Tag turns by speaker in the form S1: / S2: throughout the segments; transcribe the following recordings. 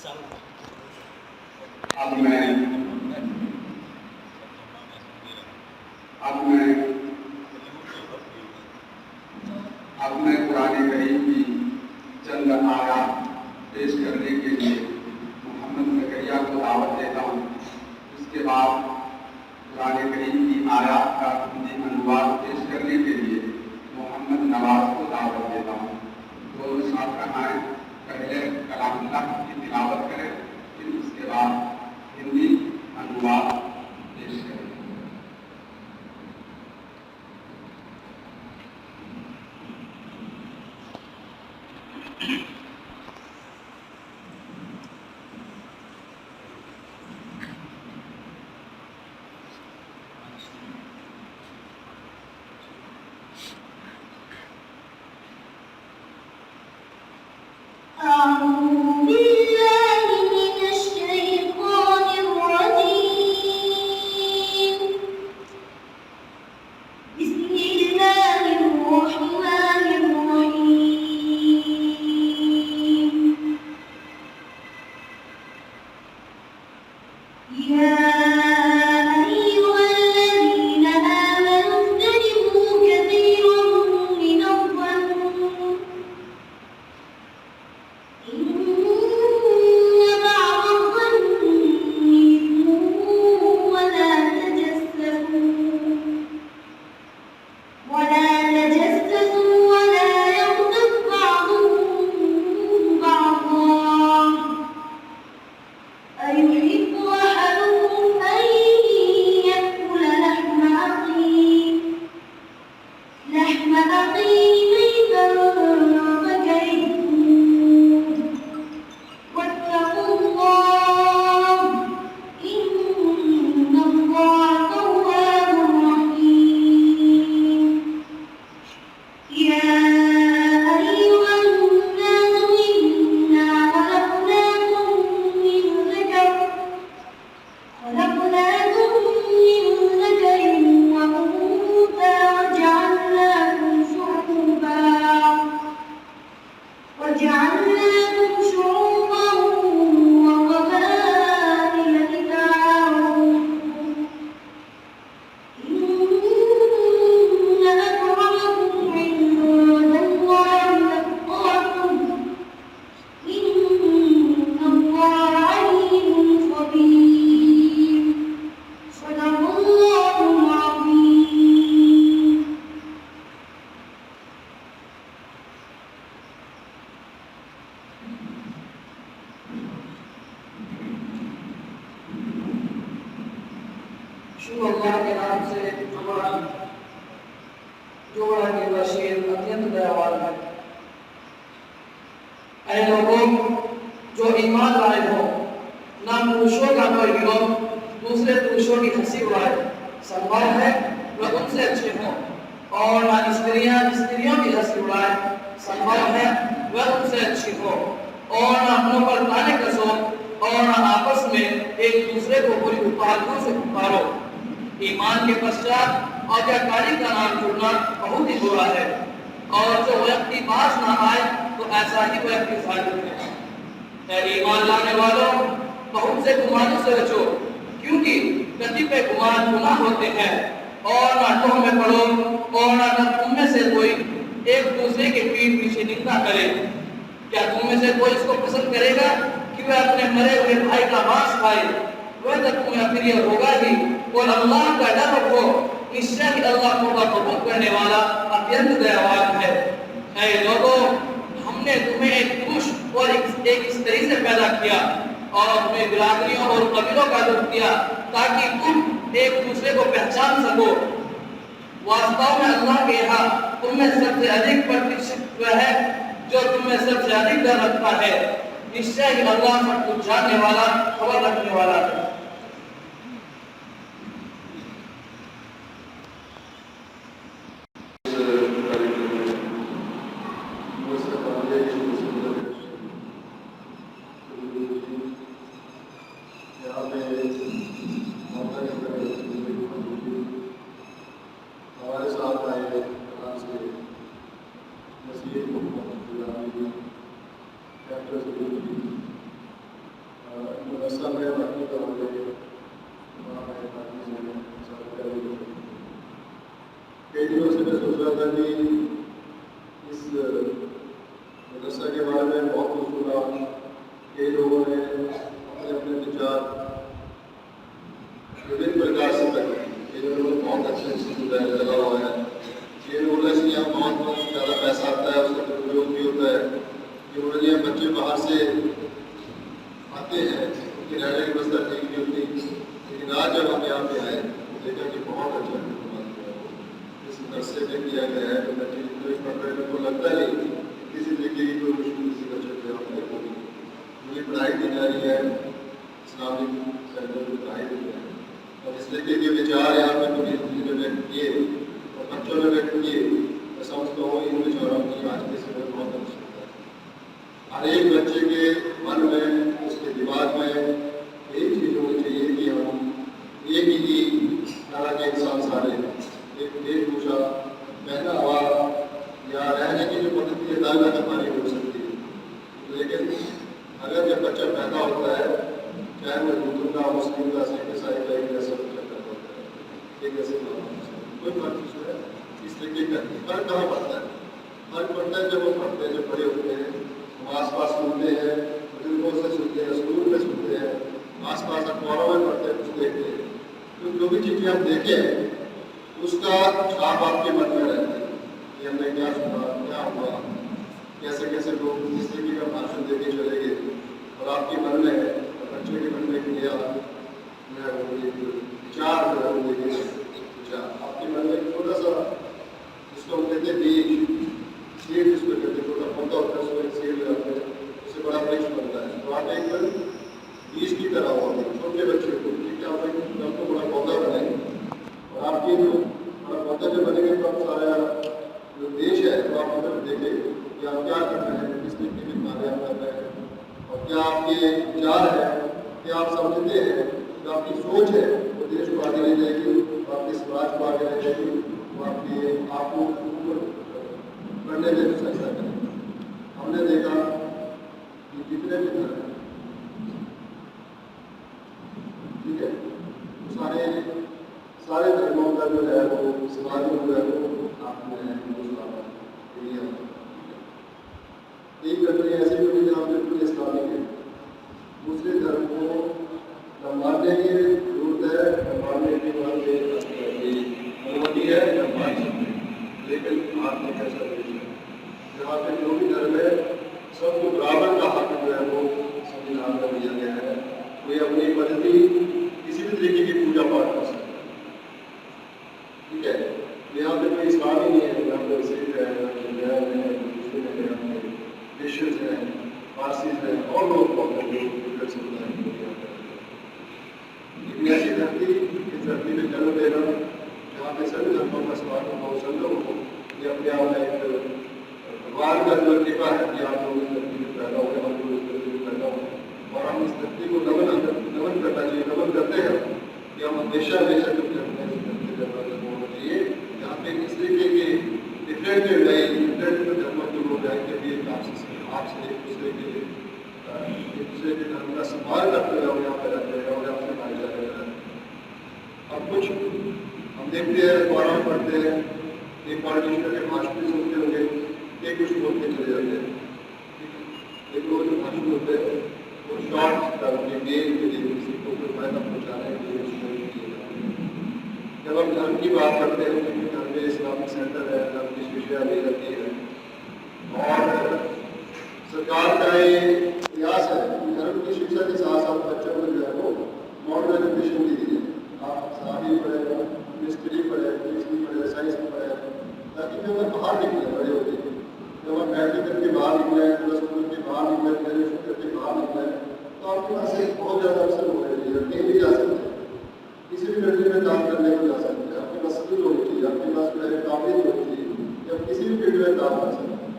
S1: اب میں قرآن کریم کی چند آیات پیش کرنے کے لیے محمد زکریا کو دعوت دیتا ہوں. اس کے بعد قرآن کریم کی آیات کا ہندی انواد پیش کرنے کے لیے محمد نواز کو دعوت دیتا ہوں. دونوں ساتھ کہائیں، پہلے کلام اللہ کی تلاوت کریں، پھر اس کے بعد ہندی انواد پیش کریں.
S2: شروع اللہ کے نام سے جو بڑا کہ بشیر اتیت دیوال ہے. اے لوگوں جو ایمان لائے ہو، نہ پروشوں کا کوئی گروہ دوسرے پروشوں کی ہنسی اڑائے، سنبھال ہے وہ ان سے اچھے ہوں، اور نہ استریوں کی ہنسی اڑائے، سنبھال ہے وہ ان سے اچھی ہو، اور نہ اپنوں پر تانے کسو، اور نہ آپس میں ایک دوسرے کو بری پکاروں سے پکارو. ایمان کے پشچات اور کیا کاری کا نام چھوڑنا بہت ہی برا ہے، اور جو وقتی باز نہ آئے تو ایسا ہی وقتی ظالم ہے. اے ایمان لانے والوں، بہت سے گمانوں سے بچو، کیونکہ کتب گمان گناہ ہوتے ہیں. اور نہ تہمت پڑھو، اور نہ تم میں سے کوئی ایک دوسرے کے پیٹھ پیچھے نندا کرے. کیا تم میں سے کوئی اس کو پسند کرے گا کہ وہ اپنے مرے ہوئے بھائی کا ماंس کھائے؟ وہ تو تمہیں پھر یہ ہوگا ہی. اور اللہ کا ڈر رکھو، نشچے ہی اللہ توبہ قبول کرنے والا اتیت دیوال ہے. اے لوگوں، ہم نے تمہیں ایک پروش اور ایک استری سے پیدا کیا، اور تمہیں برادریوں اور قبیلوں کا رخ دیا تاکہ تم ایک دوسرے کو پہچان سکو. واستو میں اللہ کے یہاں تم میں سب سے ادھک پرتشت وہ ہے جو تم میں سب سے ادھک ڈر رکھتا ہے. نشچے ہی اللہ سب کچھ جاننے والا، خبر رکھنے والا ہے.
S3: مدرسہ میں باقی تو کئی دنوں سے میں سوچ رہا تھا کہ اس مدرسہ کے بارے میں بہت کچھ سنا. کئی لوگوں نے اپنے اپنے وچار وبھن پرکار سے رکھے. کئی لوگوں نے بہت اچھے لگا ہوا ہے. یہ بولا کہ یہاں بہت زیادہ پیسہ آتا ہے, اس کا درپیوگ بھی ہوتا ہے. یہ بولا کہ بچے باہر سے آتے ہیں, ان کی رہنے کی ویوستھا ٹھیک نہیں ہوتی. لیکن آج جب ہم یہاں پہ آئے دیکھا کہ بہت اچھا اس عرصے میں کیا گیا ہے. بچے جتنے پڑھ رہے ہیں کو لگتا ہے کسی طریقے کی کوئی مشکل کسی بچے پہ ہوگی. مجھے پڑھائی دی جا رہی ہے, اسلامک سینٹر میں پڑھائی دی جائے, اور اس طریقے کے وچار یہاں پہ کبھی نے ویکٹ کیے اور بچوں نے ویکٹ کیے. میں سمجھتا ہوں ان وچاروں کی آج کے سمے میں بہت آوشکتا ہے. ہر ایک بچے کے من میں, اس کے دماغ میں ایک چیز ہونی چاہیے کہ ہم ایک ہی طرح کے انسان سارے ہیں. ایک ویش بھوشا, پہناوا یا رہنے کی جو پدھتی ہے دائرہ ہماری ہو سکتی ہے. لیکن اگر جب بچہ پیدا ہوتا ہے, چاہے وہ ہندو کا, مسلم کا, سکھ عیسائی کا, ایک جیسا بچہ پیدا ہوتا ہے, ایک جیسے کوئی فرق نہیں ہے. اس طریقے کا فرق کہاں پڑتا ہے؟ فرق پڑتا ہے جب وہ پڑھتے ہیں, جب بڑے ہوتے ہیں, ہم آس پاس سنتے ہیں, بزرگوں سے سنتے ہیں, اسکول میں سنتے ہیں, آس پاس اخباروں میں پڑھتے ہیں, کچھ دیکھتے ہیں. تو جو بھی چیزیں ہم دیکھیں اس کا چھاپ آپ کے من میں رہتی ہے کہ ہم نے کیا سنا, کیا ہوا, کیسے کیسے لوگ اس طریقے کا بھاشن دے کے چلے گئے, اور آپ کے من میں بچے کے من میں کیا وچار آپ کے من میں چھوٹا سا, جس کو ہم کہتے ہیں بیج, سیڈ جس کو کہتے ہیں, چھوٹا پودا ہوتا ہے, اس میں سیڈ لگاتے ہیں, اس سے بڑا برکش بنتا ہے. تو آپ ایک بیج کی طرح ہوتے ہیں چھوٹے بچے کو, کیونکہ آپ ایک کو بڑا پودا بنائیں گے, اور آپ کی جو بڑا پودا جو بنے گا تو آپ سارا جو دیش ہے وہ آپ ادھر دیکھیں کہ آپ کیا کر رہے ہیں, کس طریقے کے کارے آپ کر رہے ہیں, اور کیا آپ کے وچار ہے, کیا آپ سمجھتے ہیں, جو آپ کی سوچ ہے وہ دیش کو آگے لے جائے گی, آپ کے سماج کو آگے لے جائے گی, وہ آپ کو پڑھنے میں سہایتا کرے گی. ہم نے دیکھا کہ جتنے بھی گھر ہیں, ٹھیک ہے, سارے دھرموں کا جو ہے وہ سماج میں جو ہے وہ آپ میں ایک کنٹری ایسی ہوئی جہاں بالکل اسلامک ہے. دوسرے دھرم کو نہ ماننے کی ضرورت ہے, نہ ماننے کی انومتی ہے, نہ مان سکتے, لیکن آپ نے کیسا دیش ہے جہاں پہ جو بھی دھرم ہے سب کو برابر کا حق جو ہے وہ سنویدھان میں دیا گیا ہے. کوئی اپنی پدھتی کسی بھی طریقے کی پوجا پاٹ کر سکتا ہے, ٹھیک ہے. یہاں پہ کوئی اسلام ہی نہیں ہے, یہاں پہ سکھ ہے, کرسچنز ہیں, پارسیز ہیں, اور لوگ لیکن ایسی دھرتی, اس دھرتی میں جنم لینا جہاں پہ سبھی دھرموں کا سوال ہو, سنگم ہو, یہ اپنے آپ میں ایک بھگوان کا جو کرپا ہے کہ آپ لوگ اس دھرتی میں پیدا ہوئے, ہم لوگ اس دھرتی میں پیدا ہوئے, اور ہم اس دھرتی کو نمن کرنا چاہیے, نمن کرتے ہیں کہ ہم ہمیشہ جو کرتے ہیں ہونا چاہیے جہاں پہ اس طریقے کے ڈفرینٹ دھرموں کے لوگ آئیں کہ آپ سے ایک دوسرے کے دھرم کا سنبھال کرتے ہوئے ہم یہاں پہ رہتے ہیں, اور یہاں سے بھائی چارے رہتے ہیں. اب کچھ ہم دیکھتے ہیں, اخباروں میں پڑھتے ہیں, ایک پالیٹیشن کے بھاشن بھی سنتے ہوں گے, ایک کچھ بول کے چلے جاتے ہیں, لیکن وہ جو بھاشن ہوتے ہیں وہ شارٹ ٹرم کے گین کے لیے کسی کو کوئی فائدہ پہنچانے کے لیے کیے جاتے ہیں. جب ہم دھرم کی بات کرتے ہیں تو گھر میں اسلامک سینٹر ہے, دھرم کی شکشا دی جاتی ہے, اور سرکار کا یہ پریاس ہے کہ دھرم کی شکشا کے ساتھ ساتھ بچوں کو جو ہے وہ ماڈرن ایجوکیشن دی جائے. آپ صحافی پڑھے, مستری پڑھے, فزکس پڑھے, سائنس پڑھے, تاکہ جب ہم باہر نکلیں بڑے ہوتے ہیں, جب ہم میٹرک کر کے باہر نکلیں, پلس ٹو کر کے باہر نکلیں, گریجویشن کر کے باہر نکلیں, تو آپ کے پاس ایک بہت زیادہ اوسر ہونے چاہیے, کہیں بھی جا سکتے ہیں, کسی بھی کنٹری میں کام کرنے کو جا سکتے ہیں. آپ کے پاس اسکل ہونی چاہیے, آپ کے پاس قابلیت ہونی چاہیے کہ آپ کسی بھی فیلڈ میں کام کر سکتے ہیں.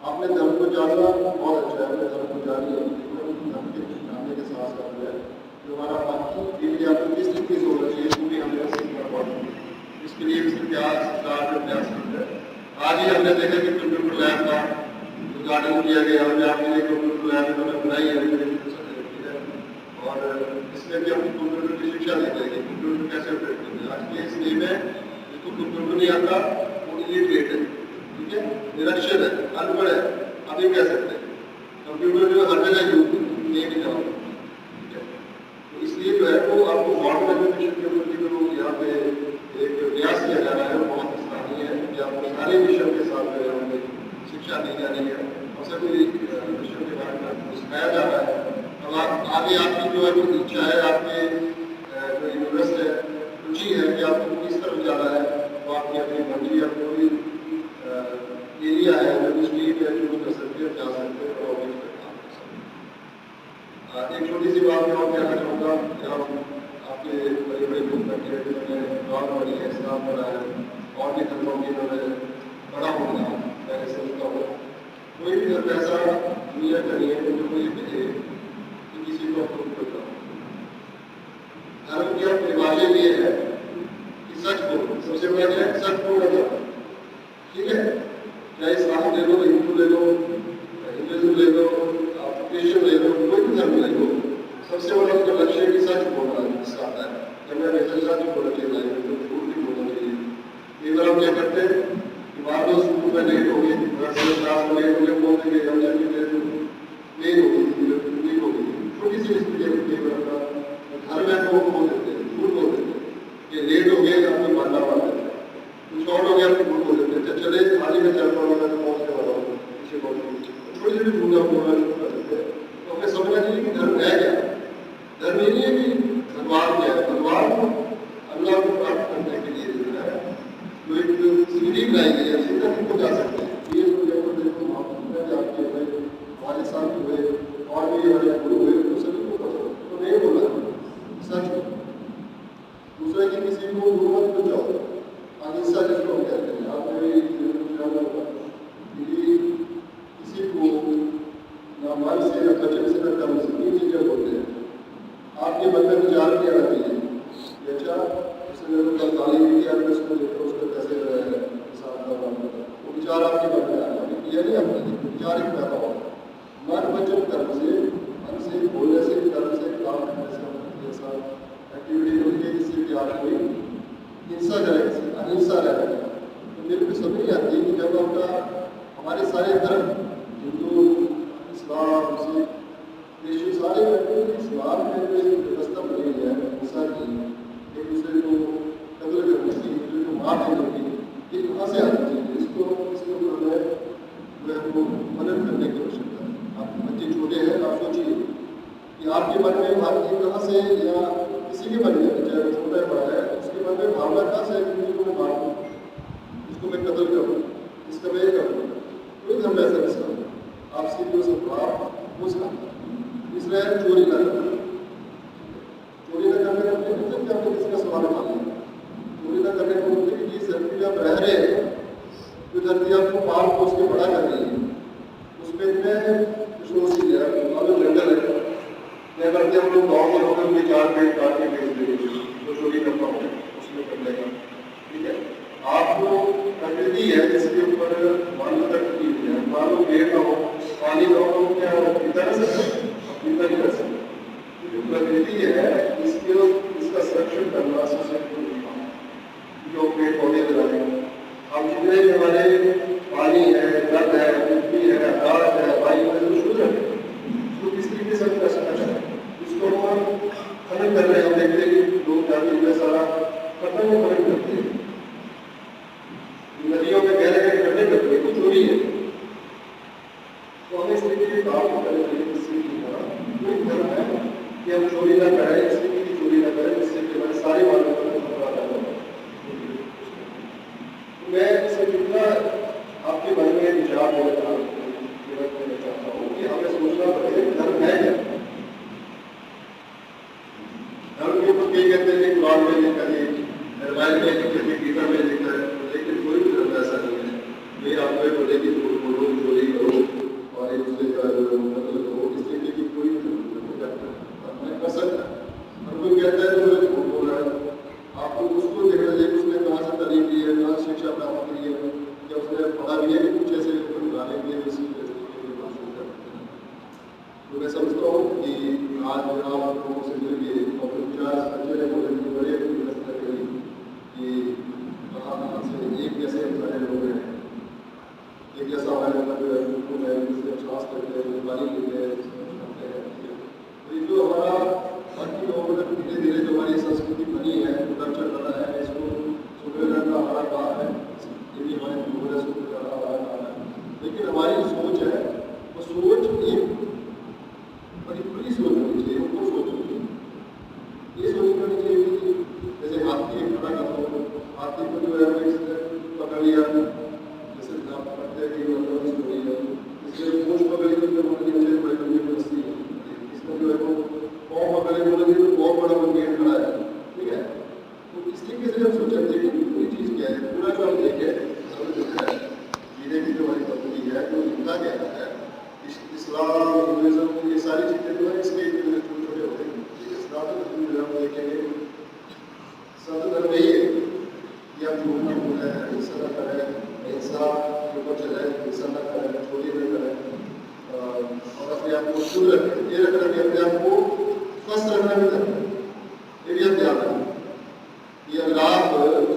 S3: آپ نے دھرم کو جاننا بہت اچھا ہے, اپنے دھرم کو جانیے, دھرم کے جاننے کے ساتھ ساتھ جو ہے جو ہمارا باقی فیلڈ آپ کو کس طریقے سے ہونا چاہیے وہ بھی ہمیں سیکھنا پڑتا ہے. اس کے لیے سرکار کا پریاس کرتا ہے. آج ہی ہم نے دیکھا کہ کمپیوٹر لیب کا ادھاٹن کیا گیا, ہم نے آپ کے لیے کمپیوٹر لیب ہمیں بنائی ہے, اور आगे आपकी जो है इच्छा है, आपके जो इंटरेस्ट है, रुचि है कि आपको किस तरफ जाना है, तो आपकी अपनी मर्जी या कोई एरिया है जो स्ट्रीट है जो कर सकते हैं, जा सकते हैं और काम कर सकते हैं। एक छोटी सी बात मैं और कहना चाहूँगा कि हम आपके बड़े बड़े लोग बैठे हैं जिन्होंने गाँव पढ़ी है, इस्लाम पढ़ा है और भी धर्मों की इन्होंने बड़ा होना मैंने समझता हूँ। कोई भी अगर ऐसा दुनिया का नहीं है जो कोई भेजे कि किसी को अप्रूव करता हूँ। धर्म की परिभाषा ये है कि सच बोलो, सबसे पहले सच बोलना जाता, ठीक है, चाहे इस्लाम ले लो, हिंदू ले लो, हिंदुइज्म ले लो, आप क्रिश्चियन ले लो, कोई भी धर्म ले लो, सबसे बड़ा उसका लक्ष्य है कि सच बोलना इसका आता है। जब मैं सच बोलना चाहिए तो झूठ नहीं बोलना चाहिए। कई बार हम क्या करते हैं कि मान लो स्कूल में लेट हो गई, घर से क्लास में लेट हो गए, बोल देंगे हम जाके लेट हो गई, छोटी सी स्थिति घर में तो बोल देते हैं, झूठ बोल देते हैं कि लेट हो गए, आपको मानना वाला है, कुछ और हो गया, आपको झूठ बोल देते हैं, चले हाल ही में चल रहा होगा तो पहुँचने वाला हूँ, पीछे बहुत छोटी छोटी भूल आप बोलना शुरू कर देते हैं। तो हमें समझना चाहिए कि धर्म है क्या। धर्म ये नहीं है कि भगवान क्या है, भगवान अल्लाह को प्राप्त करने के लिए जो है जो एक सीढ़ी बनाई गई है, सीधा हमको जा सकते हैं। ये तो देखो आपके हुए, हमारे साथ हुए और भी हमारे गुरु हुए, तो सभी को तो नहीं बोला सच। दूसरे की किसी को गुरु मत जाओ, अहिंसा जिसको कहते हैं, आपने किसी को ना मन से न वचन से न कर्म से, तीन चीजें बोलते हैं। आपके मन में विचार क्या आती है कि अच्छा उसने कल तालीम की, आपने उसको देखो उसको कैसे जो है वो विचार आपके मन में आया, ये नहीं हमने विचार एक पैदा होगा मन वचन कर्म से, मन से बोलने से, कर्म से, काम करने से, जैसा एक्टिविटी होती है जिससे कि आप कोई हिंसा जाएगी, अहिंसा रहेगा। तो मेरे को समझ नहीं आती कि जब आपका हमारे सारे धर्म हिंदू, इस्लाम, सिख, क्रिश्चियन सारे इस्लाम में जो व्यवस्था बनी है हिंसा की, एक दूसरे को कत्ल करने की, एक दूसरे को मार देने की, ये कहाँ से आनी चाहिए? इसके ऊपर जो है वो मदद करने की आवश्यकता है। आप बच्चे छोटे हैं, आप सोचिए कि आपके मन में भावना कहाँ से, या किसी के मन में, चाहे वो छोटा है बड़ा है, उसके मन में भावना कहाँ से है कि को मैं मार दूँ, इसको मैं कत्ल करूँ, इसका मैं करूँ, कोई धर्म ऐसा नहीं सकता। आप सीधे से भाव हो सकता, इसलिए चोरी न करना। चोरी न करने का मतलब क्या, आपने किसका सवाल उठा लिया? चोरी न करने का मतलब कि जिस धरती आप रह रहे हैं, जो धरती आपको पाल पोस के बड़ा कर रही है, उसमें इतने रिसोर्सेज है, मतलब जंगल है, क्या करते हैं हम लोग गाँव के होकर के 4 पेड़ काट के बेच देंगे, जो चोरी करता हो उसमें कर लेगा, ठीक है। आपको प्रकृति है जिसके ऊपर मान्यता की हुई है, मान लो पेड़ ना हो, पानी ना हो, क्या इतना कर सकते, इतना नहीं कर सकते। जो प्रकृति है इसका संरक्षण करना सबसे जो पेड़ पौधे लगाए, हम जितने भी हमारे पानी है, जल है, मिट्टी है, आकाश है, वायु है, तो शुद्ध रखें, उसको किस तरीके से कर सकना चाहिए, उसको हम खनन कर रहे हैं। हम देखते हैं कि लोग जाति में सारा खत्म में खनन करते हैं, नदियों में गहरे गहरे गड्ढे करते हैं, कुछ चोरी है। तो हमें इस तरीके के काम करने के लिए किसी की कोई धर्म है कि हम चोरी न करें, किसी की चोरी न करें, जिससे कि हमारे सारे मानव को खतरा पैदा हो। मैं इससे कितना आपके मन में विचार देना चाहता हूँ कि हमें सोचना पड़ेगा कि धर्म है क्या। धर्म के ऊपर कई कहते हैं कि कुरान में लिखा है, रामायण में लिखा है, गीता में लिखा है, लेकिन कोई भी धर्म ऐसा नहीं है। ये आपको बोले कि बोलो, चोरी करो और एक दूसरे का मतलब हो, इस तरीके की कोई कर सकता है। और कोई कहता है तो झूठ बोल रहा है, आपको उसको देखना चाहिए उसने कहाँ से तालीम ली है, कहाँ शिक्षा प्राप्त की है, या उसने पढ़ा भी है कि कुछ ऐसे गाने भी है इसी तो मैं समझता हूँ कि आज आप लोगों से मिल के और विचार अच्छे रहे बड़े व्यवस्था करी कि कहाँ से एक जैसे सारे लोग हैं, एक जैसा हमारे मतलब उनको मैं जिससे अभ्यास करते हैं, पानी लेते हैं, तो ये जो हमारा बाकी लोगों ने धीरे धीरे जो हमारी संस्कृति बनी है, कल्चर बना है, इसको सुधरने का हमारा काम है, ये भी हमारे गुरु ने सुधर करना हमारा काम है। लेकिन हमारी सोच है वो सोच एक बड़ी खुली सोच होनी चाहिए, अपने आप को शुद्ध रखें, ये रखना कि अपने आप को स्वस्थ रखना भी करना है। ये भी आप ध्यान रखें कि अगर आप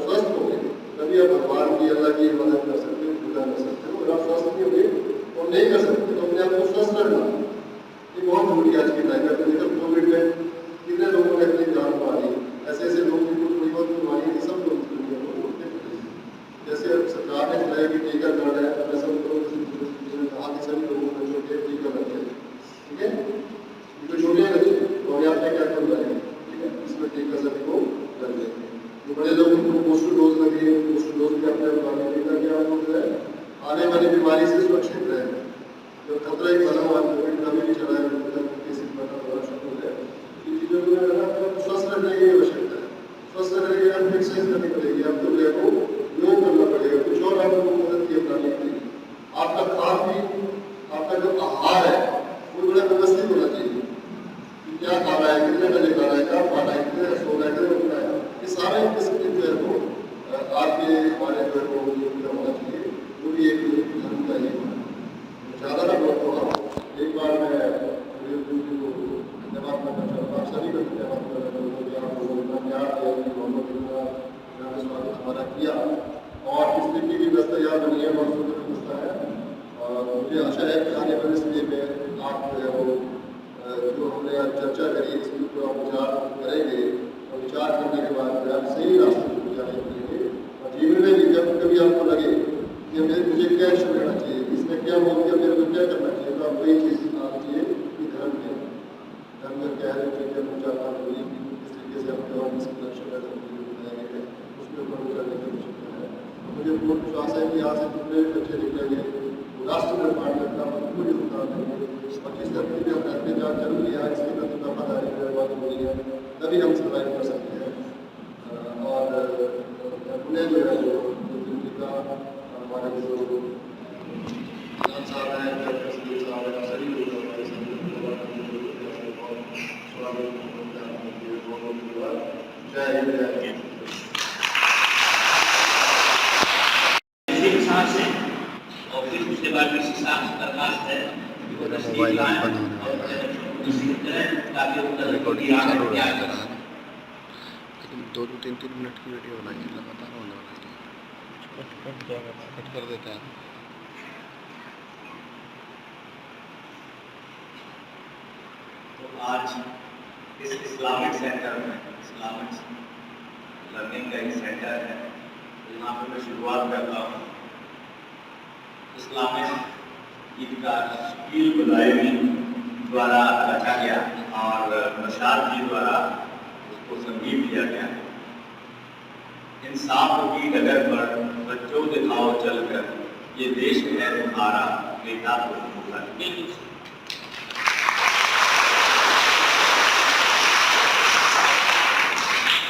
S3: स्वस्थ हो गए तभी आप भगवान की, अल्लाह की इबादत कर सकते हो, पूजा कर सकते हो। अगर आप स्वस्थ नहीं हो गए और नहीं कर सकते तो अपने आप को स्वस्थ रखना ये बहुत जरूरी है आज के टाइम में। देखो कोविड में कितने लोगों ने अपनी जान गंवा ली, ऐसे ऐसे लोग जिनको थोड़ी बहुत बीमारी है, सब लोग जैसे सरकार ने चलाया कि टीकाकरण है, अपने सब लोगों कहा कि सभी लोगों को छोटे टीका लगे, ठीक है, जो छोटे बच्चे और यहाँ पे क्या कर रहे हैं, ठीक है, इसमें टीका सभी को लग जाएंगे। जो बड़े लोग उनको बूस्टर डोज लगे, बूस्टर डोज भी अपने उठाने टीका क्या आप लोग है आने वाली बीमारी से सुरक्षित रहे। जो खतरा एक बना हुआ कोविड का भी चला है, केसेस बना हुआ शुरू है, इन चीज़ों को स्वस्थ रखने की आवश्यकता है। स्वस्थ रखने के लिए आपको एक्सरसाइज करनी पड़ेगी, आपको देखो योग करना पड़ेगा, कुछ और आपको मदद की अपनानी पड़ेगी। आपका खान पीन, आपका जो आहार है वो बड़ा व्यवस्थित होना चाहिए कि क्या खाना है, कितने बजे खाना है, कब खाना है, कितने सोना है, कितने उठना है, ये सारे किस्म के जो है वो आपके हमारे जो है वो होना चाहिए। वो भी एक धर्म का ही ज़्यादा ना बहुत होगा। एक बार मैं धन्यवाद करना चाहूँगा, आप सभी को धन्यवाद करना चाहूँगा कि आप लोगों ने प्यार दिया, स्वागत हमारा किया और इस तरीके की व्यवस्था बनी है, बहुत सुंदर व्यवस्था है। मुझे आशा है कि आने वाले समय में आप जो है वो जो हमने आज चर्चा करी इसके ऊपर आप विचार करेंगे और विचार करने के बाद आप सही रास्ते पर जाने करेंगे। और जीवन में भी जब कभी आपको लगे कि मुझे क्या एक्शन लेना चाहिए, इसमें क्या हो गया, मेरे को क्या करना चाहिए, तो आप वही चीज़ आना चाहिए कि धर्म क्या है, धर्म का क्या है, जो हम चाहता हूँ किस तरीके से अपने और किसी लक्ष्य का बनाएंगे उसके ऊपर विचारने की आवश्यकता है। मुझे पूर्ण विश्वास है कि यहाँ से जितने बच्चे निकलेंगे राष्ट्र निर्माण में अपना महत्वपूर्ण योगदान देंगे और जिस धरती में हम रहते जहाँ जन्म लिया इसके प्रति वफादारी व्यवहार हो रही है तभी हम सर्वाइव कर सकते हैं। और उन्हें जो है वो जिंदगी का हमारे जो साहब हैं, साहब हैं, सभी लोग हमारे जय हिंद, जय हिंद।
S4: और फिर उसके बाद दरखास्त है
S5: लेकिन 2-3 मिनट की वीडियो बनाइए, लगातार होने वाला है, कट कर देते हैं।
S4: तो आज इस इस्लामिक सेंटर में, इस्लामिक लर्निंग का ही सेंटर है, यहाँ पर मैं शुरुआत करता हूँ। इस्लामिक ईदगाह शकील बुलाइवी द्वारा रचा गया और नशाद जी द्वारा उसको संगीत दिया गया। इंसाफ की डगर पर बच्चों दिखाओ चलकर, ये देश है तुम्हारा, बेटा तो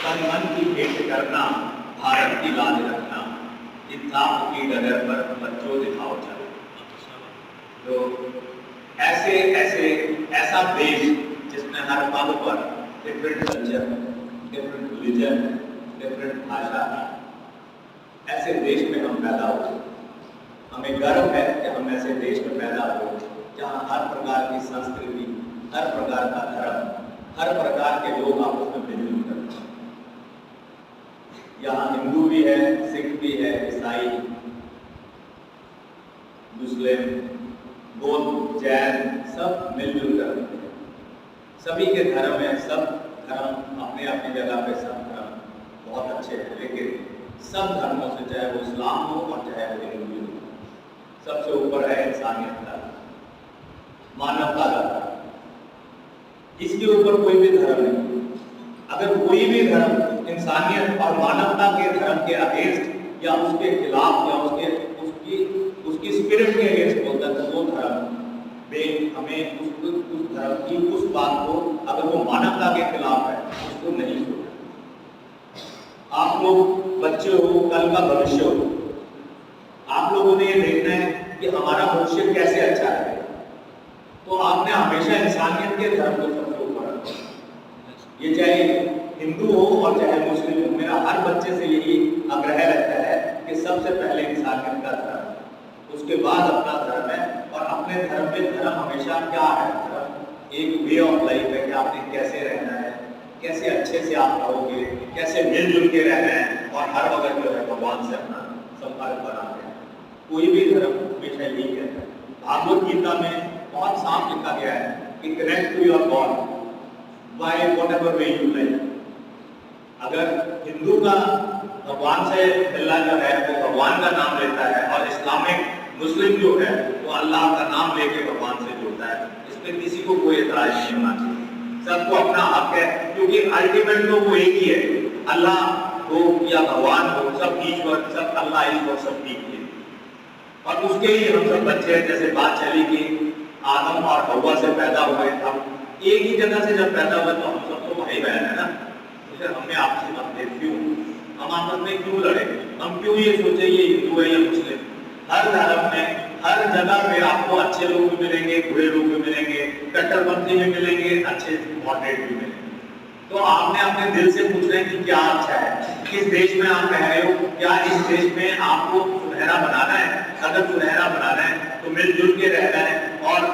S4: तन मन की भेंट करना, भारत की लाज रखना, इंसाफ की डगर पर बच्चों दिखाओ चल। तो ऐसा देश जिसमें हर पद पर different culture, different religion, different भाषा, ऐसे देश में हम पैदा हुए। हमें गर्व है कि हम ऐसे देश में पैदा हुए जहाँ हर प्रकार की संस्कृति, हर प्रकार का धर्म, हर प्रकार के लोग आपस में मिलजुल करते हैं। यहाँ हिंदू भी है, सिख भी है, ईसाई, मुस्लिम, बौद्ध, जैन, सब मिलजुल कर रहते हैं। सभी के धर्म है, सब धर्म अपने अपनी जगह पे सब धर्म बहुत अच्छे हैं, लेकिन सब धर्मों से, चाहे वो इस्लाम हो और चाहे वो हिंदू हो, सबसे ऊपर है इंसानियत का, मानवता का। इसके ऊपर कोई भी धर्म नहीं। अगर कोई भी धर्म इंसानियत और मानवता के धर्म के अगेंस्ट या उसके खिलाफ या उसकी स्पिरिट के अगेंस्ट बोलता है तो वो धर्म हमें उस धर्म की उस बात को, अगर वो मानवता के खिलाफ है, उसको नहीं सोचना। आप लोग बच्चे हो, कल का भविष्य हो, आप लोगों ने ये देखना है कि हमारा भविष्य कैसे अच्छा है। तो आपने हमेशा इंसानियत के धर्म को सबसे ऊपर रखा। ये चाहे हिंदू हो और चाहे मुस्लिम हो, मेरा हर बच्चे से यही आग्रह रहता है कि सबसे पहले इंसानियत का धर्म, اس کے بعد اپنا دھرم ہے. اور اپنے دھرم میں دھرم ہمیشہ کیا ہے؟ دھرم ایک وے آف لائف ہے کہ آپ نے کیسے رہنا ہے, کیسے اچھے سے آپ رہو گے, کیسے مل جل کے رہنا ہے, اور ہر وقت جو ہے بھگوان سے اپنا سمپرک بناتے ہیں. کوئی بھی دھرم ہمیشہ یہی کہتا ہے. بھاگوت گیتا میں بہت صاف لکھا گیا ہے کہ connect to your God by whatever way you life. اگر ہندو کا بھگوان سے ملنا جو ہے وہ بھگوان کا نام لیتا ہے, اور اسلامک مسلم جو ہے وہ اللہ کا نام لے کے بھگوان سے جڑتا ہے, اس میں کسی کو کوئی اعتراض نہیں ہونا چاہیے. سب کو اپنا حق ہے, کیونکہ الٹیمیٹ تو وہ ایک ہی ہے, اللہ ہو یا بھگوان ہو, سب ایشور, سب اللہ ایشور, سب ایک ہی ہے. اور اس کے ہی ہم سب بچے ہیں. جیسے بات چلی کہ آدم اور حوا سے پیدا ہوئے, ہم ایک ہی جگہ سے جب پیدا ہوئے تو ہم سب تو بھائی بہن ہے نا. پھر ہم نے آپسی متبادل کیوں, ہم آپس میں کیوں لڑے, ہم کیوں یہ سوچے یہ ہندو ہے یا مسلم. ہر دھرم میں ہر جگہ پہ آپ کو اچھے لوگ بھی ملیں گے, برے لوگ بھی ملیں گے, کٹر پنتھی بھی ملیں گے, اچھے ماڈریٹ بھی ملیں گے. تو آپ نے اپنے دل سے پوچھنا ہے کہ کیا اچھا ہے, کس دیش میں آپ رہ رہے ہو, کیا اس دیش میں آپ کو سنہرا بنانا ہے. اگر سنہرا بنانا ہے تو مل جل کے رہنا ہے اور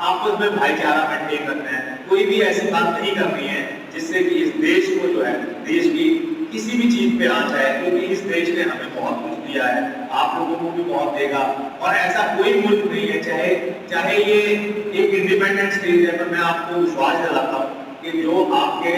S4: آپس میں بھائی چارہ مینٹین کرنا ہے. کوئی بھی ایسی بات نہیں کرنی ہے جس سے کہ اس دیش کو جو ہے دیش کی کسی بھی چیز پہ آ جائے, کیونکہ اس دیش نے ہمیں بہت کچھ دیا ہے, آپ لوگوں کو بھی بہت دے گا. اور ایسا کوئی ملک نہیں ہے, چاہے یہ ایک انڈیپینڈنٹ اسٹیٹ ہے, پر میں آپ کو وشواس دلاتا ہوں کہ جو آپ کے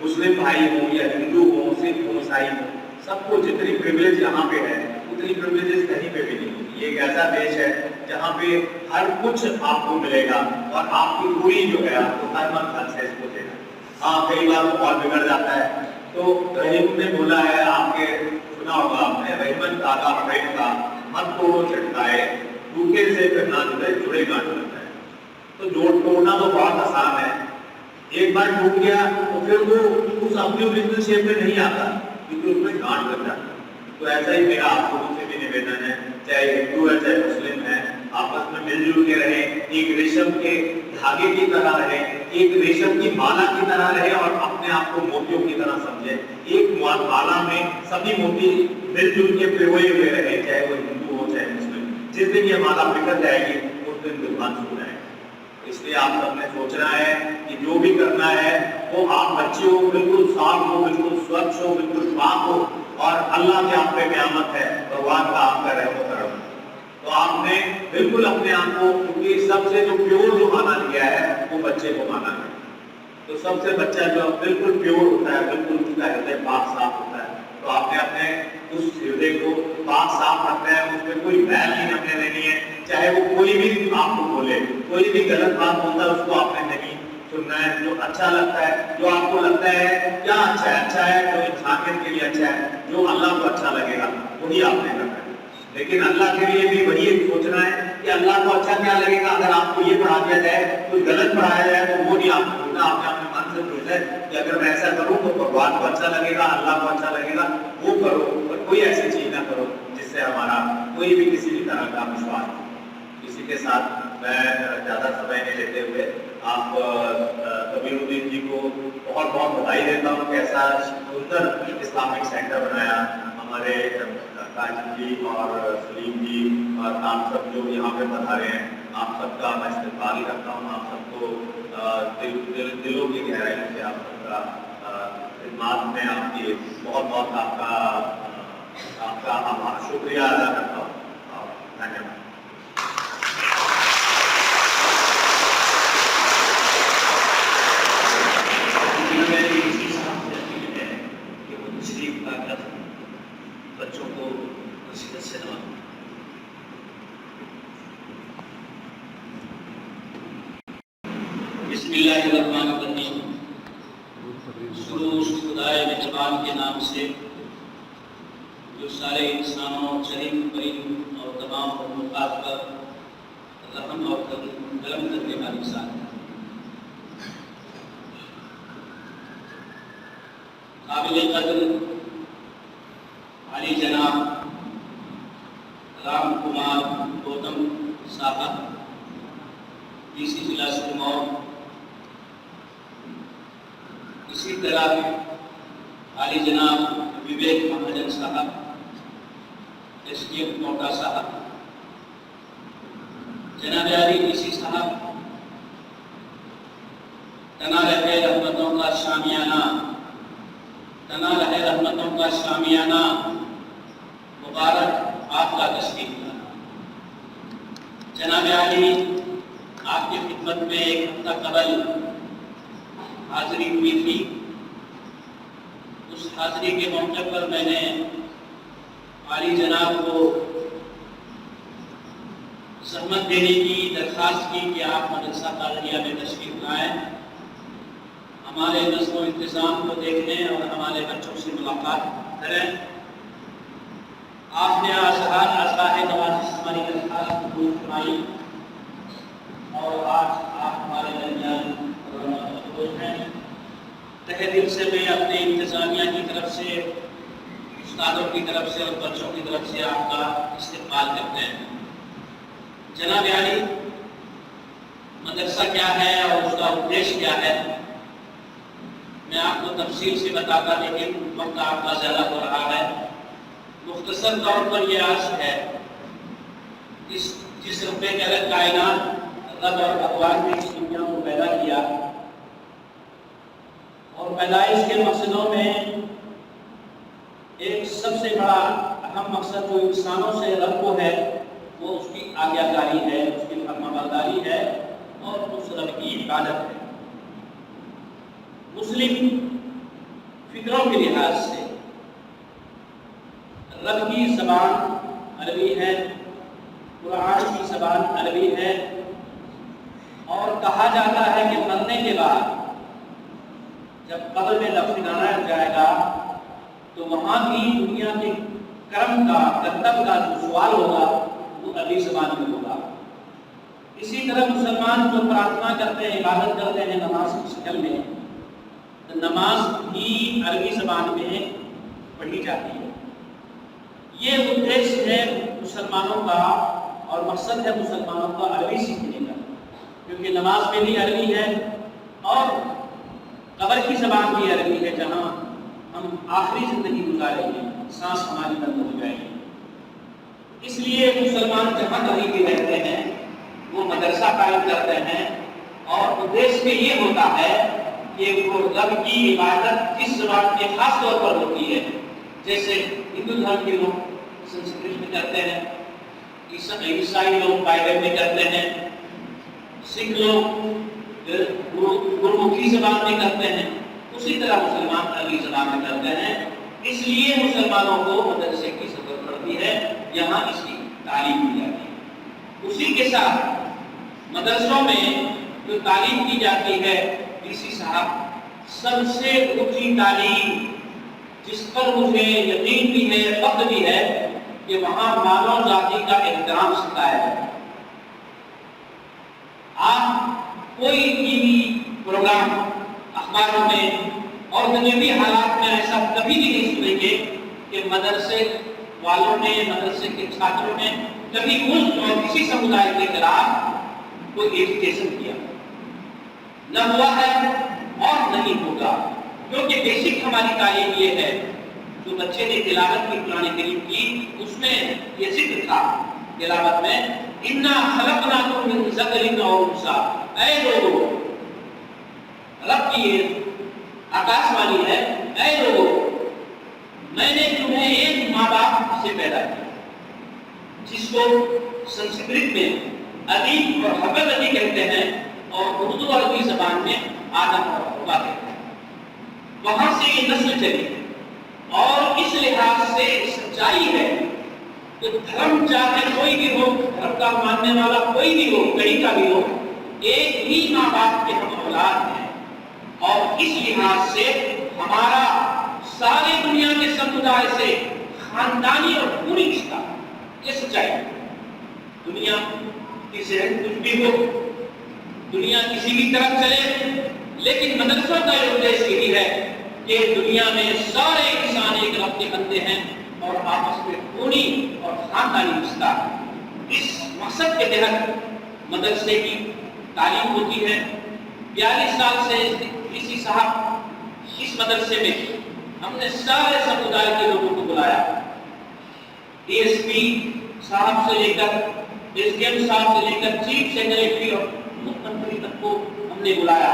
S4: مسلم بھائی ہوں یا ہندو ہوں, سکھ ہوں, عیسائی ہوں, سب کو جتنی پریولیج یہاں پہ ہے اتنی پریولیجز کہیں پہ بھی نہیں ہوتی. یہ ایک ایسا دیش ہے جہاں پہ ہر کچھ آپ کو ملے گا, اور آپ کی پوری جو ہے آپ کو ہر من سے اس کو دے گا. ہاں کئی بار بہت بگڑ جاتا ہے. تو رحیم نے بولا ہے, آپ کے سنا ہوگا آپ نے, رحمت دادا پریم کا مت توڑو چٹکائے, ٹوٹے سے پھر نہ جڑے, جڑے گا ٹوٹتا ہے. تو جوڑ توڑنا تو بہت آسان ہے, ایک بار ٹوٹ گیا تو پھر وہ اس اپنی اوریجنل شیپ میں نہیں آتا, کیونکہ اس میں گانٹ لگ جاتا ہے. تو ایسا ہی میرا آپ لوگوں سے بھی نویدن ہے, چاہے ہندو ہے چاہے مسلم ہے, آپس میں مل جل کے رہے, ایک ریشم کے دھاگے کی طرح رہے, ایک ریشم کی مالا کی طرح رہے, اور اپنے آپ کو موتیوں کی طرح سمجھے. ایک مالا میں سبھی موتی مل جل کے پروئے ہوئے رہے, چاہے وہ ہندو ہو چاہے مسلم. جس دن یہ مالا بکھر جائے گی اس دن دکان چھوٹ جائے گا. اس لیے آپ سب نے سوچنا ہے کہ جو بھی کرنا ہے وہ آپ بچے ہو بالکل صاف ہو, بالکل سوچھ ہو, بالکل پاک ہو, اور اللہ کے آپ پہ قیامت ہے, بھگوان کا آپ کا رحم و کرم. تو آپ نے بالکل اپنے آپ کو, کیونکہ سب سے جو پیور جو مانا گیا ہے وہ بچے کو مانا گیا. تو سب سے بچہ جو بالکل پیور ہوتا ہے, بالکل اس کا ہردے پاک صاف ہوتا ہے. تو آپ نے اپنے اس ہردے کو پاک صاف رکھنا ہے, اس میں کوئی میل نہیں رکھنے دینی ہے. چاہے وہ کوئی بھی آپ کو بولے, کوئی بھی غلط بات بولتا ہے اس کو آپ نے نہیں سننا ہے. جو اچھا لگتا ہے, جو آپ کو لگتا ہے کیا اچھا ہے, اچھا ہے جو انسانیت کے لیے اچھا ہے, جو اللہ کو اچھا لگے گا وہی آپ نے کرنا ہے. لیکن اللہ کے لیے بھی وہی سوچنا ہے کہ اللہ کو اچھا کیا لگے گا. اگر آپ کو یہ پڑھا دیا جائے, کوئی غلط پڑھایا جائے تو وہ نہیں آپ کو سوچنا. آپ نے اپنے من سے سوچنا ہے کہ اگر میں ایسا کروں تو بھگوان کو اچھا لگے گا, اللہ کو اچھا لگے گا, وہ کرو. اور کوئی ایسی چیز نہ کرو جس سے ہمارا کوئی بھی کسی بھی طرح کا وشواس ہو. اسی کے ساتھ میں زیادہ سمے نہیں لیتے ہوئے آپ کبیر الدین جی کو بہت بہت بدھائی دیتا ہوں. کیسا سندر اسلامک سینٹر بنایا ہمارے کاجل جی اور سلیم جی, اور آپ سب جو یہاں پہ پدھارے ہیں, آپ سب کا میں استقبال کرتا ہوں. آپ سب کو دلوں کی گہرائیوں سے آپ سب کا خدمات میں آپ کی بہت بہت آپ کا شکریہ ادا کرتا ہوں. دھنیہ واد.
S6: بچوں کو نصیحت سے نوازیں. بسم اللہ الرحمن الرحیم. شروع خدائے مہربان کے نام سے جو سارے انسانوں, چرند پرند اور تمام مخلوقات پر رحم اور کرم کرنے والی ذات ہے. قابل قدر علی جناب رام کمار گوتم صاحب, ڈی سی ضلع سرمور. اسی طرح علی جناب وویک مہاجن صاحب, ایس ڈی ایم کوٹا صاحب, जनाब अली इसी साहब तना रहे रहमतों का शामियाना, तना रहे रहमतों का शामियाना, मुबारक आपका तस्दीक। जनाब अली आपकी खिदमत में एक हफ्ता कबल हाजिरी हुई थी। उस हाजिरी के मौके पर मैंने आली जनाब को सहमत देने की दरख्वास्त की कि आप मदरसा कादरिया में तशरीफ लाएं, हमारे नज़्म व इंतज़ाम को देखने और हमारे बच्चों से मुलाकात करें। आपने आज़ाह नवाज़ हमारी दरख्वास्त कबूल फरमाई और आज आप हमारे दरमियान मौजूद हैं। तहे दिल से मैं अपने इंतज़ामिया की तरफ से, उस्तादों की तरफ से और बच्चों की तरफ से आपका इस्तेमाल करते हैं। जनाब अली, मदरसा क्या है और उसका उद्देश्य क्या है, मैं आपको तफसील से बताता, लेकिन वक्त आपका ज़्यादा हो रहा है। मुख्तसर तौर पर यह अर्ज़ है, जिस रब्बे कहलत कायनात रब और भगवान ने इस दुनिया को पैदा किया और पैदाइश के मकसदों में एक सबसे बड़ा अहम मकसद जो इंसानों से रब को है वो उसकी आज्ञाकारी है, उसकी फरमाबरदारी है और उस रब की इबादत है। मुस्लिम फिक्रों के लिहाज से रब की ज़बान अरबी है, कुरान की ज़बान अरबी है और कहा जाता है कि मरने के बाद जब कब्र में दफनाया जाएगा तो वहाँ की दुनिया के कर्म का, कर्तव्य का जो सवाल होगा वो अरबी ज़बान में होगा। इसी तरह मुसलमान जो प्रार्थना करते हैं, इबादत करते हैं नमाज की शक्ल में, तो नमाज भी अरबी ज़बान में पढ़ी जाती है। ये उद्देश्य है मुसलमानों का और मकसद है मुसलमानों का अरबी सीखने का, क्योंकि नमाज में भी अरबी है और कब्र की ज़बान भी अरबी है, जहाँ हम आखिरी ज़िंदगी गुजारेंगे, सांस हमारी बंद हो जाएगी। इसलिए मुसलमान जहाँ कहीं भी रहते हैं वो मदरसा कायम करते हैं और उद्देश्य में ये होता है कि वो रब की इबादत किस ज़बान में खास तौर पर होती है। जैसे हिंदू धर्म के लोग संस्कृत में करते हैं, ईसाई लोग बाइबल में करते हैं, सिख लोग गुरमुखी ज़बान में करते हैं, उसी तरह मुसलमान अरबी ज़बान में करते हैं। इसलिए मुसलमानों को मदरसे की ज़रूरत पड़ती है, यहाँ इसकी तालीम दी जाती है। उसी के साथ मदरसों में जो तालीम की जाती है, डीसी साहब सबसे ऊंची तालीम जिस पर मुझे यकीन भी है, फख्र भी है कि वहाँ मानव जाति का एहतराम सिखाया है। आप कोई टीवी प्रोग्राम, अखबारों में और दुनियावी हालात में ऐसा कभी भी नहीं सुनेंगे कि मदरसे वालों ने, मदरसे के छात्रों ने कभी मुल्क और किसी समुदाय के खिलाफ कोई एजुकेशन किया, न हुआ है और नहीं होगा। क्योंकि बेसिक हमारी तालीम ये है, जो बच्चे ने तिलावत की कुरान करीम की, उसमें ये जिक्र था तिलावत में, इन्ना खलकनाकुम मिन ज़करिन व उन्सा, ऐ लोगों, रब की ये आकाशवाणी है, ऐ लोगों, मैंने तुम्हें एक माँ बाप से पैदा किया, जिसको संस्कृत में अदीब और हबल कहते हैं और उर्दू अरबी ज़बान में आदम और हव्वा कहते हैं। वहां से ये नस्ल चली और इस लिहाज से सच्चाई है कि धर्म चाहे कोई भी हो, धर्म का मानने वाला कोई भी हो, कहीं का भी हो, एक ही माँ बाप के हम औलाद हैं। और इस लिहाज से हमारा सारी दुनिया के समुदाय से खानदानी और पूरी रिश्ता, ये सच्चाई। दुनिया की सेहत कुछ भी हो, दुनिया किसी भी तरफ चले, लेकिन मदरसों का उद्देश्य यही है कि दुनिया में सारे इंसान एक रब के बंदे हैं और आपस में पूरी और खानदानी रिश्ता। इस मकसद के तहत मदरसे की तालीम होती है। 42 साल से इसी साहब इस मदरसे में हमने सारे समुदाय के लोगों को बुलाया, डीएसपी साहब से लेकर SDM साहब से लेकर चीफ सेक्रेटरी और मुख्यमंत्री तक को हमने बुलाया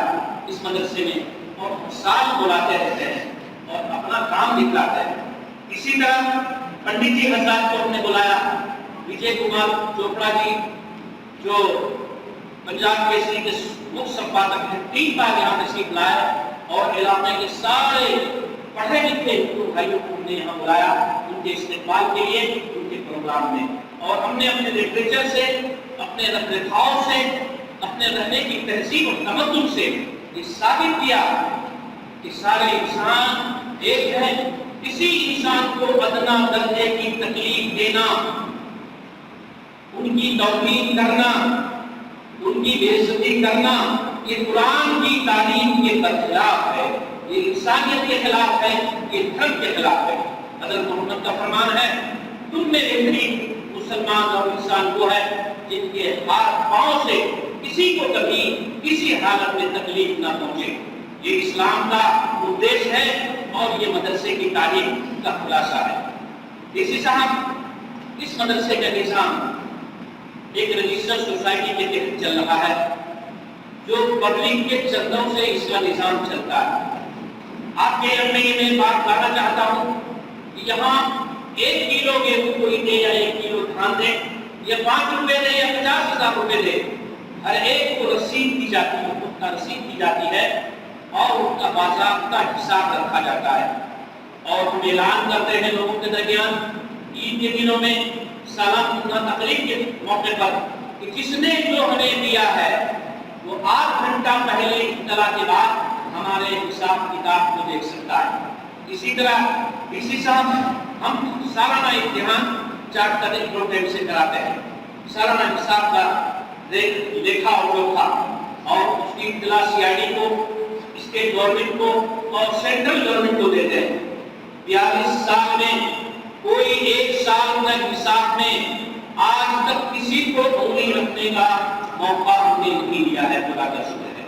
S6: इस मदरसे में और साल बुलाते रहते हैं और अपना काम दिखलाते हैं। इसी तरह पंडित जी हजरात को हमने बुलाया, विजय कुमार चोपड़ा जी जो पंजाब केसरी के मुख्य संपादक हैं, 3 बार यहाँ तशरीफ लाए और इलाके के सारे पढ़े लिखे हिंदू भाइयों को हमने यहाँ बुलाया उनके इस्तेमाल के लिए उनके प्रोग्राम में। और हमने अपने लिटरेचर से, अपने रखरखाव से, अपने रहने की तहजीब और तमद्दुन से ये साबित किया कि सारे इंसान एक हैं। किसी इंसान को अदना दर्जे की तकलीफ देना, उनकी तौहीन करना, उनकी बेइज्जती करना, ये कुरान की तालीम के खिलाफ है, ये इंसानियत के खिलाफ है, ये धर्म के खिलाफ है। हज़रत मोहम्मद का फरमान है, तुम में बेहतरीन मुसलमान और इंसान वो है जिनके हाथ पांव से किसी को कभी किसी हालत में तकलीफ ना पहुंचे। ये इस्लाम का उद्देश्य है और ये मदरसे की तालीम का खुलासा है। इसी साहब इस मदरसे का निज़ाम एक रजिस्टर्ड सोसाइटी के तहत चल रहा है जो पब्लिक के चंदों से इसका निज़ाम चलता है। आपके में मैं बात करना चाहता हूँ कि यहाँ 1 किलो गेहूं कोई दे या 1 किलो धान दे या 5 रुपए दे या 50,000 रुपए दे, हर एक को रसीद दी जाती है, उसका रसीद दी जाती है और उसका बाज़ाब्ता हिसाब रखा जाता है। और हम ऐलान करते हैं लोगों के दरमियान ईद के दिनों में, सालाना तकरीब के मौके पर कि जिसने जो हमें दिया है वो 8 घंटा पहले इत्तला के बाद हमारे हिसाब किताब को देख सकता है। इसी तरह इसी साहब हम सालाना इम्तिहान 4 तारीख प्रोग्राम से कराते हैं। सालाना हिसाब का लेखा और जोखा और उसकी इत्तला CID को, स्टेट गवर्नमेंट को और सेंट्रल गवर्नमेंट को देते हैं। 42 साल में कोई एक साल तक हिसाब में आज तक किसी को उंगली रखने का मौका हमने नहीं दिया है। खुदा का शुक्र है,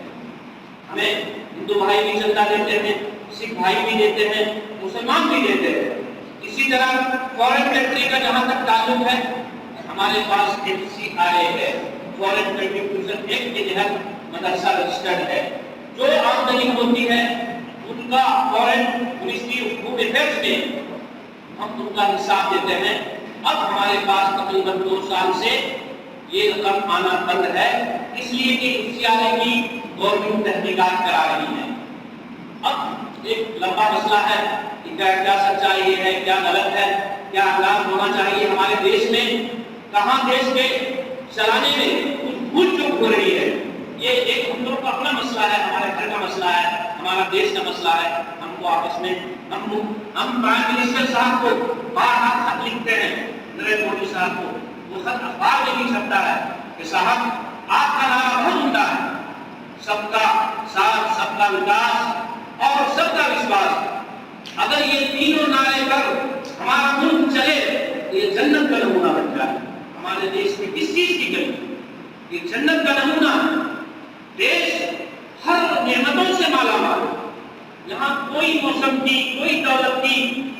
S6: हमें हिंदू भाई भी चंदा देते हैं, सिख भाई भी देते हैं, मुसलमान भी देते हैं। इसी तरह फॉरेन कंट्री का जहां तक ताल्लुक है, हमारे पास FCRA है, फॉरेन कंट्रीब्यूशन एक्ट के तहत मदरसा रजिस्टर्ड है। जो आमदनी होती है उनका foreign ministry of home affairs में हम उनका हिसाब देते हैं। अब हमारे पास तकरीबन 2 साल से ये रकम आना बंद है, इसलिए कि FCRA की गवर्नमेंट तहकीकात करा रही है। अब एक लंबा मसला है कि क्या सच्चाई है, क्या गलत है, क्या अंदाज होना चाहिए हमारे देश में, कहाँ देश के चलाने में भूल चूक हो रही है। ये एक हम लोग का अपना मसला है, हमारे घर का मसला है, हमारा देश का मसला है। हमको आपस में हम प्राइम मिनिस्टर साहब को बार-बार खत लिखते हैं, नरेंद्र मोदी साहब को, वो खत अखबार में भी छपता है कि साहब आपका नारा बहुत उम्दा है, सबका साथ, सबका विकास और सबका विश्वास। अगर ये तीनों नारे पर हमारा मुल्क चले तो ये जन्नत का नमूना बन जाए। हमारे देश में किस चीज की कमी? ये जन्नत का नमूना। देश हर नेमतों से मालामाल, यहाँ कोई मौसम की, कोई दौलत की,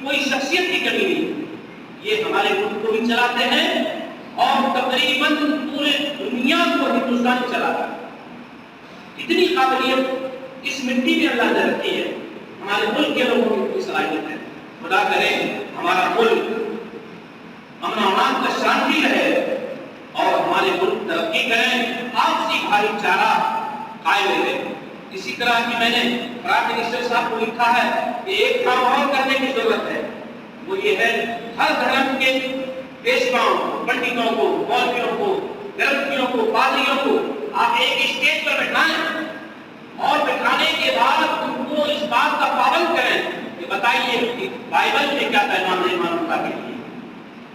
S6: कोई शख्सियत की कमी नहीं। ये हमारे मुल्क को भी चलाते हैं और तकरीबन पूरे दुनिया को हिंदुस्तान चलाता है। इतनी काबिलियत इस मिट्टी में अल्लाह ने रखी है, हमारे मुल्क के लोगों की इतनी सलाहियत है। खुदा करे हमारा मुल्क अमन अमान का शांति रहे और हमारे मुल्क तरक्की करें, आपसी भाईचारा कायम रहे। इसी तरह की मैंने प्राइम मिनिस्टर साहब को लिखा है कि एक काम और करने की जरूरत है, वो ये है हर धर्म के पेशवाओं को, पंडितों को, मौलवियों को, ग्रंथियों को, पादरियों को आप एक स्टेज पर बैठाएं और बैठाने के बाद उनको इस बात का पाबंद करें कि बताइए कि बाइबल में क्या पैगाम है मानवता के लिए,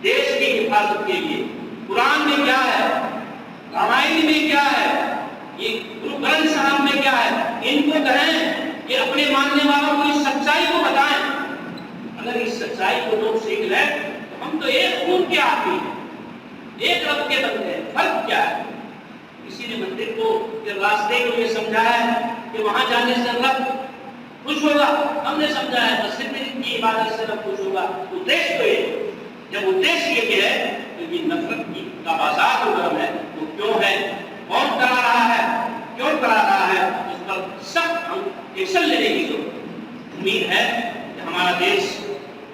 S6: देश की हिफाजत के लिए, कुरान में क्या है, रामायण में क्या है, ये गुरु ग्रंथ साहब में क्या है। इनको कहें कि अपने मानने वालों को इस सच्चाई को बताएं। अगर इस सच्चाई को लोग सीख लें तो हम तो एक खून के आदमी हैं, एक रब के बंदे हैं, फर्क क्या है? किसी ने मंदिर को के रास्ते को ये समझा है कि वहां जाने से रब खुश होगा, हमने समझा है मस्जिद में की इबादत से रब खुश होगा। उद्देश्य तो ये, जब उद्देश्य ये है तो ये नफरत की का बाजार जो गर्म है वो क्यों है, कौन करा रहा है, क्यों करा रहा है, उस पर सख्त हम एक्शन लेने की जरूरत। उम्मीद है कि हमारा देश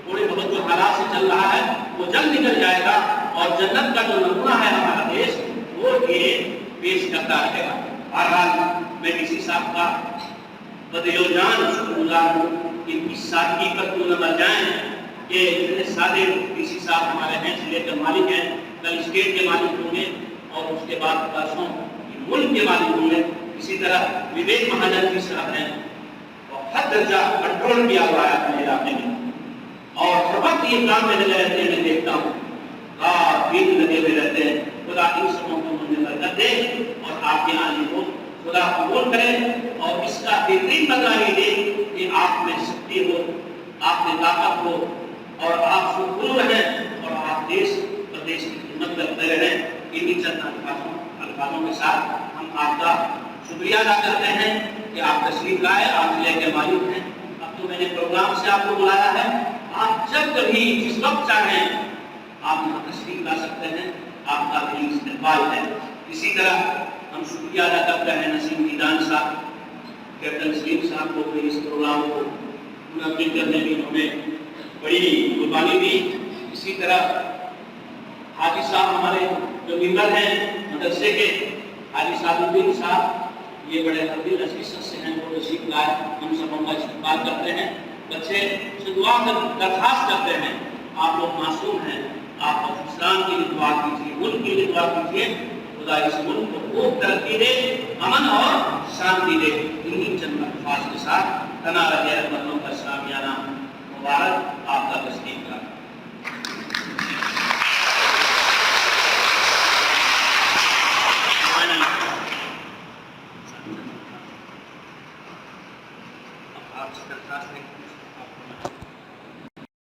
S6: थोड़े बहुत जो हालात से चल रहा है वो जल्द निकल जाएगा और जन्नत का जो नमूना है हमारा देश वो ये पेश करता रहेगा। बहरहाल मैं डीसी साहब का बदिलोजान शुक्रगुजार हूँ कि इनकी सादगी पर तो न मर जाएं कि इतने सादे डीसी साहब हमारे हैं, जिले के मालिक हैं, कल स्टेट के मालिक होंगे और उसके बाद परसों मुल्क के मालिक होंगे। इसी तरह विवेक महाजन जी साहब हैं और हर दर्जा कंट्रोल किया हुआ है अपने इलाके में और हर वक्त ये काम में लगे रहते हैं। मैं देखता हूँ रात दिन लगे हुए रहते हैं। खुदा इन सबों को मुझे बरकत दे और आपके आने को खुदा कबूल करे और इसका बेहतरीन बदला ये दे कि आप में शक्ति हो, आप में ताकत हो और आप सुखुल रहें और आप देश प्रदेश की खिदमत करते रहें। इन्हीं चंद अल्फाजों के साथ हम आपका शुक्रिया अदा करते हैं कि आप तशरीफ लाए, आप जिले के मालिक हैं। अब तो मैंने प्रोग्राम से आपको बुलाया है, आप जब कभी जिस वक्त चाहें आप यहाँ तशरीफ ला सकते हैं, आपका भी इस्तेमाल है। इसी तरह हम शुक्रिया अदा करते हैं नसीम मीदान साहब, कैप्टन सलीम साहब को इस प्रोग्राम को मुनक्किद करने में उन्होंने बड़ी कुर्बानी दी। इसी तरह हाजी साहब हमारे जो मेंबर हैं मदरसे के, हाजी साहबुद्दीन साहब, ये बड़े दिल अजीज से हैं, वो तशरीफ लाए, हम सब उनका इस्तेमाल करते हैं। बच्चे से दुआ दरखास्त करते हैं, आप लोग मासूम हैं, आप पाकिस्तान के लिए दुआ कीजिए, मुल्क के लिए दुआ कीजिए, खुदा इस मुल्क को खूब तरक्की दे, अमन और शांति दे। इन्हीं चंद अल्फाज के साथ तना रहे रहमतों का सामियाना मुबारक आपका तस्लीम का। आपसे दरखास्त है